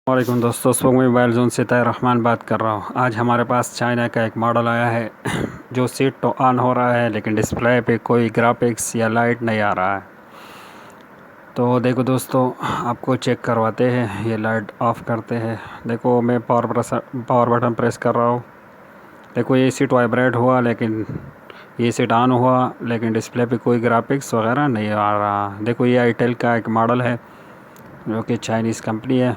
वालेकुम दोस्तों, spoke mobile zone से ताहिर रहमान बात कर रहा हूँ। आज हमारे पास चाइना का एक मॉडल आया है जो सीट तो ऑन हो रहा है लेकिन डिस्प्ले पे कोई ग्राफिक्स या लाइट नहीं आ रहा है। तो देखो दोस्तों, आपको चेक करवाते हैं। ये लाइट ऑफ करते हैं। देखो मैं पावर बटन प्रेस कर रहा हूँ। देखो ये सीट वाइब्रेट हुआ लेकिन ये सीट ऑन हुआ लेकिन डिस्प्ले पे कोई ग्राफिक्स वगैरह नहीं आ रहा। देखो ये आईटेल का एक मॉडल है जो कि चाइनीज़ कंपनी है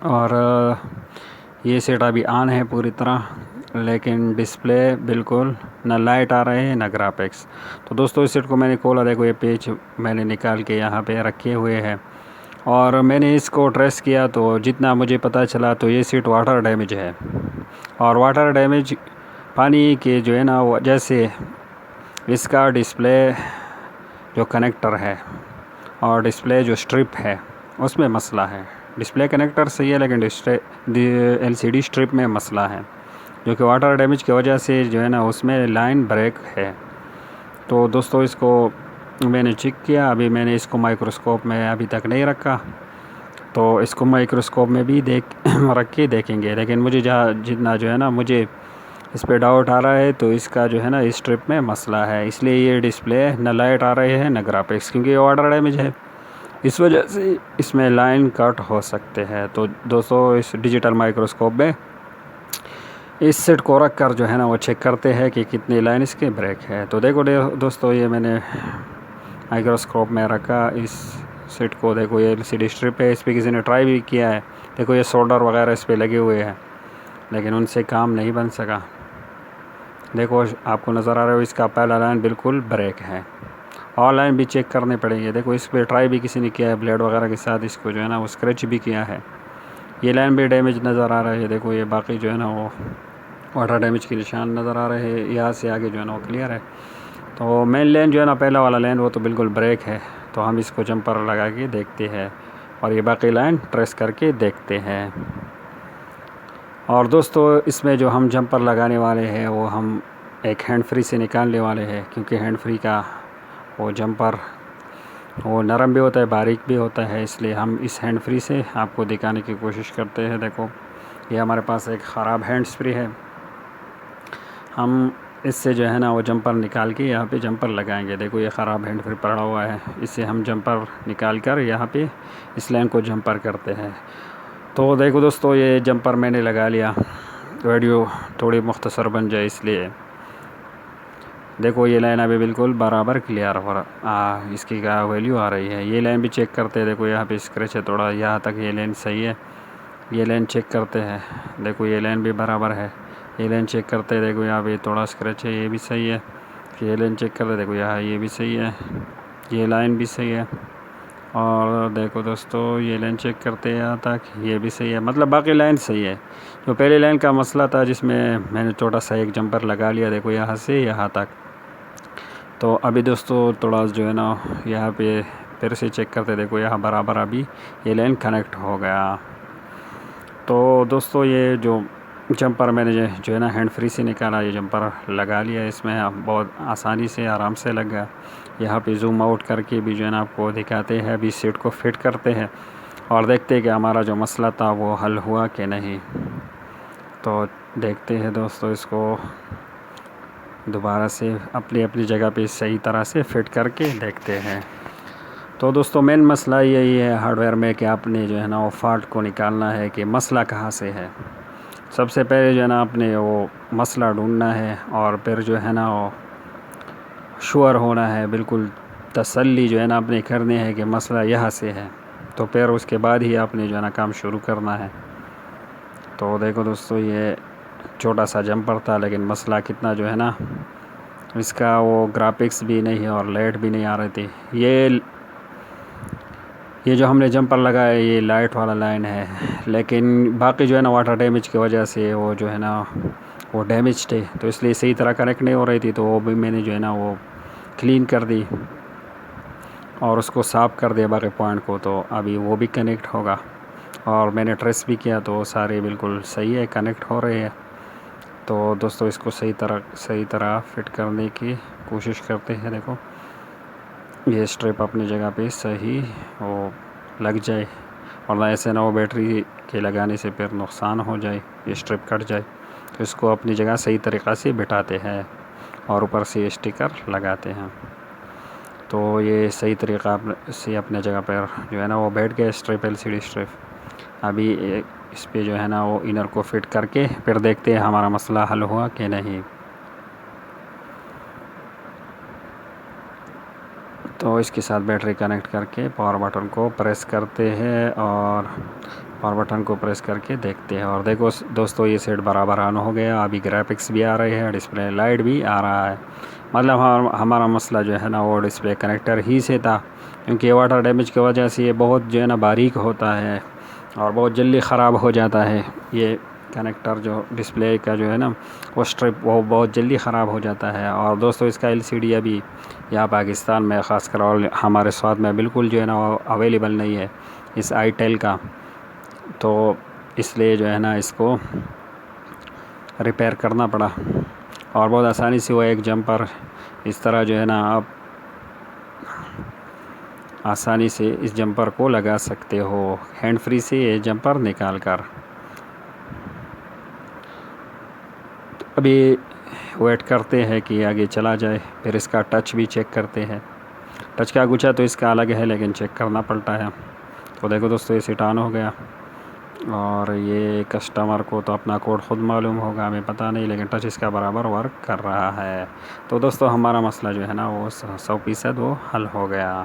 और ये सेट अभी ऑन है पूरी तरह, लेकिन डिस्प्ले बिल्कुल ना लाइट आ रहे हैं ना ग्राफिक्स। तो दोस्तों इस सेट को मैंने खोला। देखो ये पेज मैंने निकाल के यहाँ पे रखे हुए हैं और मैंने इसको ट्रेस किया तो जितना मुझे पता चला तो ये सीट वाटर डैमेज है। और वाटर डैमेज पानी के जो है ना वजह से इसका डिस्प्ले जो कनेक्टर है और डिस्प्ले जो स्ट्रिप है उसमें मसला है। डिस्प्ले कनेक्टर सही है लेकिन LCD स्ट्रिप में मसला है, जो कि वाटर डैमेज की वजह से जो है ना उसमें लाइन ब्रेक है। तो दोस्तों इसको मैंने चेक किया। अभी मैंने इसको माइक्रोस्कोप में अभी तक नहीं रखा, तो इसको माइक्रोस्कोप में भी रख के देखेंगे। लेकिन मुझे जितना जो है ना मुझे इस पर डाउट आ रहा है, तो इसका जो है ना इस स्ट्रिप में मसला है, इसलिए ये डिस्प्ले न लाइट आ रहे हैं न ग्राफिक्स, क्योंकि ये वाटर डैमेज है। इस वजह से इसमें लाइन कट हो सकते हैं। तो दोस्तों इस डिजिटल माइक्रोस्कोप में इस सेट को रख कर जो है ना वो चेक करते हैं कि कितनी लाइन इसके ब्रेक है। तो देखो दोस्तों, ये मैंने माइक्रोस्कोप में रखा इस सेट को। देखो ये LCD स्ट्रिप है, इस पर किसी ने ट्राई भी किया है। देखो ये सोल्डर वगैरह इस पर लगे हुए हैं लेकिन उनसे काम नहीं बन सका। देखो आपको नज़र आ रहा है इसका पहला लाइन बिल्कुल ब्रेक है। और लाइन भी चेक करने पड़ेंगे। देखो इस पर ट्राई भी किसी ने किया है ब्लेड वगैरह के साथ, इसको जो है ना वो स्क्रैच भी किया है। ये लाइन भी डैमेज नज़र आ रहा है। देखो ये बाकी जो है ना वो वाटर डैमेज के निशान नज़र आ रहे हैं। यहाँ से आगे जो है ना वो क्लियर है। तो मेन लाइन जो है ना पहला वाला लाइन वो तो बिल्कुल ब्रेक है। तो हम इसको जंपर लगा के देखते हैं और ये बाकी लाइन ट्रेस करके देखते हैं। और दोस्तों इसमें जो हम जंपर लगाने वाले हैं वो हम एक हैंड फ्री से निकालने वाले हैं, क्योंकि हैंड फ्री का वो जंपर वो नरम भी होता है, बारीक भी होता है, इसलिए हम इस हैंड फ्री से आपको दिखाने की कोशिश करते हैं। देखो ये हमारे पास एक ख़राब हैंड्स फ्री है। हम इससे जो है ना वो जंपर निकाल के यहाँ पे जंपर लगाएंगे। देखो ये ख़राब हैंड फ्री पड़ा हुआ है, इससे हम जंपर निकाल कर यहाँ पे इस लाइन को जंपर करते हैं। तो देखो दोस्तों ये जंपर मैंने लगा लिया। वीडियो थोड़ी मुख्तसर बन जाए इसलिए। देखो ये लाइन अभी बिल्कुल बराबर क्लियर हो रहा, इसकी क्या वैल्यू आ रही है। ये लाइन भी चेक करते हैं। देखो यहाँ पे स्क्रैच है थोड़ा, यहाँ तक ये लाइन सही है। ये लाइन चेक करते हैं। देखो ये लाइन भी बराबर है। ये लाइन चेक करते हैं। देखो यहाँ पे थोड़ा स्क्रैच है, ये भी सही है। ये लाइन चेक करते हैं। देखो यहाँ ये भी सही है, ये लाइन भी सही है। और देखो दोस्तों ये लाइन चेक करते हैं यहाँ तक, ये भी सही है। मतलब बाकी लाइन सही है। जो पहले लाइन का मसला था जिसमें मैंने छोटा सा एक जंपर लगा लिया, देखो यहाँ से यहाँ तक। तो अभी दोस्तों थोड़ा जो है ना यहाँ पे फिर से चेक करते, देखो यहाँ बराबर अभी ये लाइन कनेक्ट हो गया। तो दोस्तों ये जो जंपर मैंने जो है ना हैंड फ्री से निकाला, ये जंपर लगा लिया इसमें, अब बहुत आसानी से आराम से लग गया। यहाँ पे जूम आउट करके भी जो है ना आपको दिखाते हैं। अभी सीट को फिट करते हैं और देखते हैं कि हमारा जो मसला था वो हल हुआ कि नहीं। तो देखते हैं दोस्तों, इसको दोबारा से अपनी अपनी जगह पे सही तरह से फिट करके देखते हैं। तो दोस्तों मेन मसला यही है हार्डवेयर में कि आपने जो है ना वो फॉल्ट को निकालना है कि मसला कहाँ से है। सबसे पहले जो है ना आपने वो मसला ढूंढना है और फिर जो है ना वो श्योर होना है, बिल्कुल तसल्ली जो है ना आपने करनी है कि मसला यहाँ से है। तो फिर उसके बाद ही आपने जो है ना काम शुरू करना है। तो देखो दोस्तों ये छोटा सा जंपर था लेकिन मसला कितना जो है ना इसका वो ग्राफिक्स भी नहीं है और लाइट भी नहीं आ रही थी। ये जो हमने जंपर लगाया ये लाइट वाला लाइन है, लेकिन बाकी जो है ना वाटर डैमेज की वजह से वो जो है ना वो डैमेज थे, तो इसलिए सही तरह कनेक्ट नहीं हो रही थी। तो वो भी मैंने जो है ना वो क्लीन कर दी और उसको साफ़ कर दिया बाकी पॉइंट को, तो अभी वो भी कनेक्ट होगा। और मैंने ट्रेस भी किया तो सारे बिल्कुल सही है, कनेक्ट हो रहे हैं। तो दोस्तों इसको सही तरह फिट करने की कोशिश करते हैं। देखो ये स्ट्रिप अपनी जगह पे सही वो लग जाए ورنہ ایسے نہ وہ بیٹری کے لگانے سے پھر نقصان ہو جائے، یہ اسٹرپ کٹ جائے، تو اس کو اپنی جگہ صحیح طریقہ سے بٹھاتے ہیں اور اوپر سے اسٹیکر لگاتے ہیں. تو یہ صحیح طریقہ سے اپنے جگہ پر جو ہے نا وہ بیٹھ گئے اسٹرپ، LCD اسٹرپ. ابھی اس پہ جو ہے نا وہ انر کو فٹ کر کے پھر دیکھتے ہیں ہمارا مسئلہ حل ہوا کہ نہیں. تو اس کے ساتھ بیٹری کنیکٹ کر کے پاور بٹن کو پریس کرتے ہیں اور پاور بٹن کو پریس کر کے دیکھتے ہیں. اور دیکھو دوستو یہ سیٹ برابر آن ہو گیا. ابھی گرافکس بھی آ رہے ہیں، ڈسپلے لائٹ بھی آ رہا ہے. مطلب ہمارا مسئلہ جو ہے نا وہ ڈسپلے کنیکٹر ہی سے تھا، کیونکہ واٹر ڈیمیج کی وجہ سے یہ بہت جو ہے نا باریک ہوتا ہے اور بہت جلدی خراب ہو جاتا ہے. یہ کنیکٹر جو ڈسپلے کا جو ہے نا وہ اسٹرپ وہ بہت جلدی خراب ہو جاتا ہے. اور دوستو اس کا LCD ابھی یہاں پاکستان میں خاص کر اور ہمارے ساتھ میں بالکل جو ہے نا وہ اویلیبل نہیں ہے اس آئیٹیل کا. تو اس لیے جو ہے نا اس کو ریپیئر کرنا پڑا اور بہت آسانی سے وہ ایک جمپر اس طرح جو ہے نا آپ آسانی سے اس جمپر کو لگا سکتے ہو ہینڈ فری سے یہ جمپر نکال کر. ابھی ویٹ کرتے ہیں کہ آگے چلا جائے، پھر اس کا ٹچ بھی چیک کرتے ہیں. ٹچ کا گچھا تو اس کا الگ ہے لیکن چیک کرنا پڑتا ہے. تو دیکھو دوستو یہ سیٹ آن ہو گیا اور یہ کسٹمر کو تو اپنا کوڈ خود معلوم ہوگا، ہمیں پتہ نہیں، لیکن ٹچ اس کا برابر ورک کر رہا ہے. تو دوستو ہمارا مسئلہ جو ہے نا وہ 100% وہ حل ہو گیا.